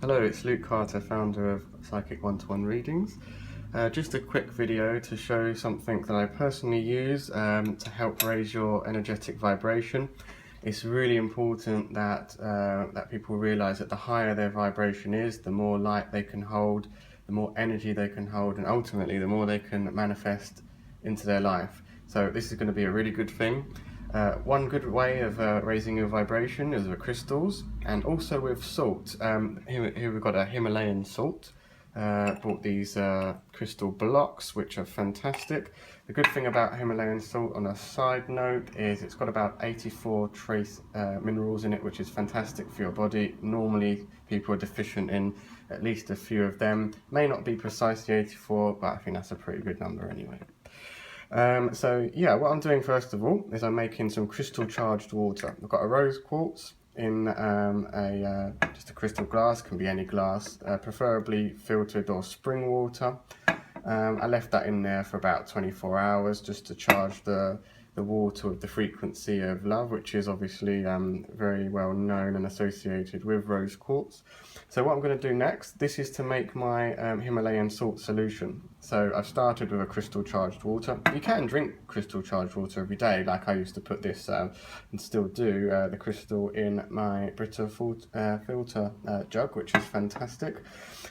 Hello, it's Luke Carter, founder of Psychic One-to-One Readings. Just a quick video to show something that I personally use to help raise your energetic vibration. It's really important that people realise that the higher their vibration is, the more light they can hold, the more energy they can hold, and ultimately the more they can manifest into their life. So this is going to be a really good thing. One good way of raising your vibration is with crystals and also with salt. Here we've got a Himalayan salt. Bought these crystal blocks, which are fantastic. The good thing about Himalayan salt, on a side note, is it's got about 84 trace minerals in it, which is fantastic for your body. Normally people are deficient in at least a few of them. May not be precisely 84, but I think that's a pretty good number anyway. So yeah, what I'm doing first of all is I'm making some crystal charged water. I've got a rose quartz in just a crystal glass, can be any glass, preferably filtered or spring water. I left that in there for about 24 hours just to charge the water with the frequency of love, which is obviously very well known and associated with rose quartz. So what I'm going to do next, this is to make my Himalayan salt solution. So I've started with a crystal charged water. You can drink crystal charged water every day, like I used to put this and still do, the crystal in my Brita filter jug, which is fantastic.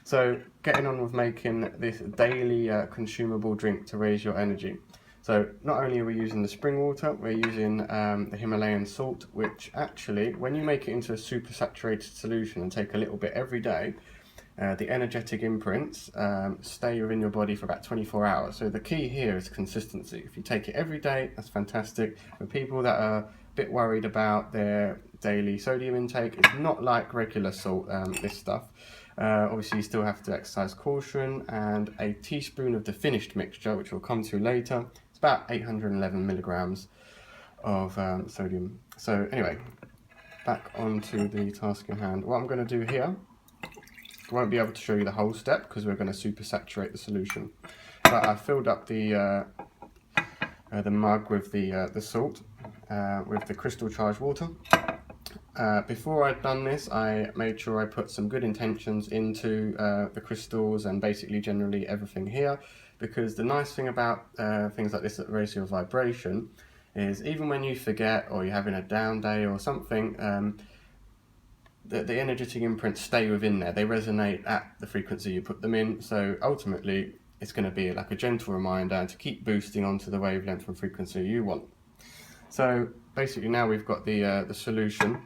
So getting on with making this daily consumable drink to raise your energy. So not only are we using the spring water, we're using the Himalayan salt, which actually, when you make it into a super saturated solution and take a little bit every day, the energetic imprints stay within your body for about 24 hours. So the key here is consistency. If you take it every day, that's fantastic. For people that are a bit worried about their daily sodium intake, it's not like regular salt, this stuff. Obviously you still have to exercise caution, and a teaspoon of the finished mixture, which we'll come to later. It's about 811 milligrams of sodium. So anyway, back onto the task in hand. What I'm going to do here, I won't be able to show you the whole step because we're going to super saturate the solution. But I filled up the mug with the salt with the crystal charged water. Before I'd done this, I made sure I put some good intentions into the crystals and basically generally everything here, because the nice thing about things like this that raise your vibration is even when you forget or you're having a down day or something, the energetic imprints stay within there. They resonate at the frequency you put them in, so ultimately it's going to be like a gentle reminder to keep boosting onto the wavelength and frequency you want. So basically now we've got the solution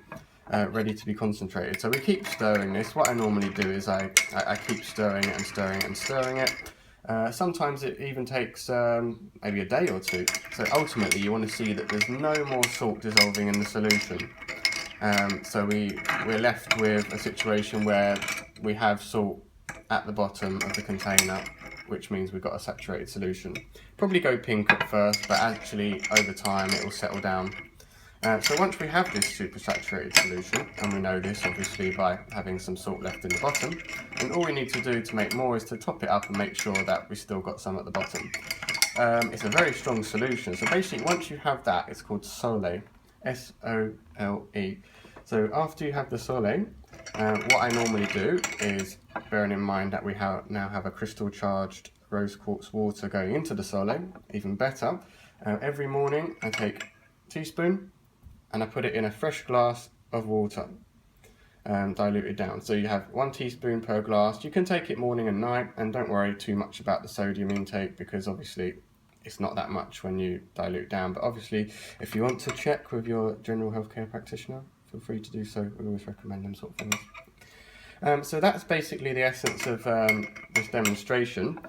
ready to be concentrated. So we keep stirring this. What I normally do is I keep stirring it and stirring it and stirring it. Sometimes it even takes maybe a day or two. So ultimately you want to see that there's no more salt dissolving in the solution. So we're left with a situation where we have salt at the bottom of the container, which means we've got a saturated solution. Probably go pink at first, but actually over time it will settle down. So once we have this super saturated solution, and we know this obviously by having some salt left in the bottom, and all we need to do to make more is to top it up and make sure that we still got some at the bottom. It's a very strong solution, so basically once you have that, it's called Sole, S-O-L-E. So after you have the Sole, what I normally do is, bearing in mind that we now have a crystal charged rose quartz water going into the Sole, even better, every morning I take a teaspoon and I put it in a fresh glass of water, diluted down. So you have 1 teaspoon per glass. You can take it morning and night, and don't worry too much about the sodium intake because obviously it's not that much when you dilute down. But obviously if you want to check with your general healthcare practitioner, feel free to do so. We always recommend them sort of things. So that's basically the essence of this demonstration.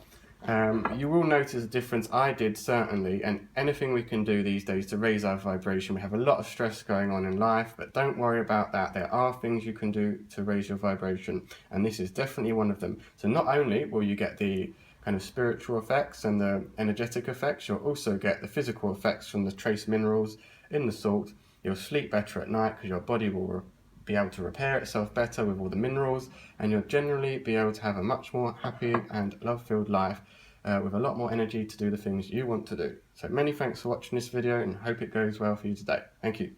You will notice a difference. I did, certainly, and anything we can do these days to raise our vibration. We have a lot of stress going on in life, but don't worry about that. There are things you can do to raise your vibration, and this is definitely one of them. So not only will you get the kind of spiritual effects and the energetic effects, you'll also get the physical effects from the trace minerals in the salt. You'll sleep better at night because your body will be able to repair itself better with all the minerals, and you'll generally be able to have a much more happy and love-filled life with a lot more energy to do the things you want to do. So many thanks for watching this video, and hope it goes well for you today. Thank you.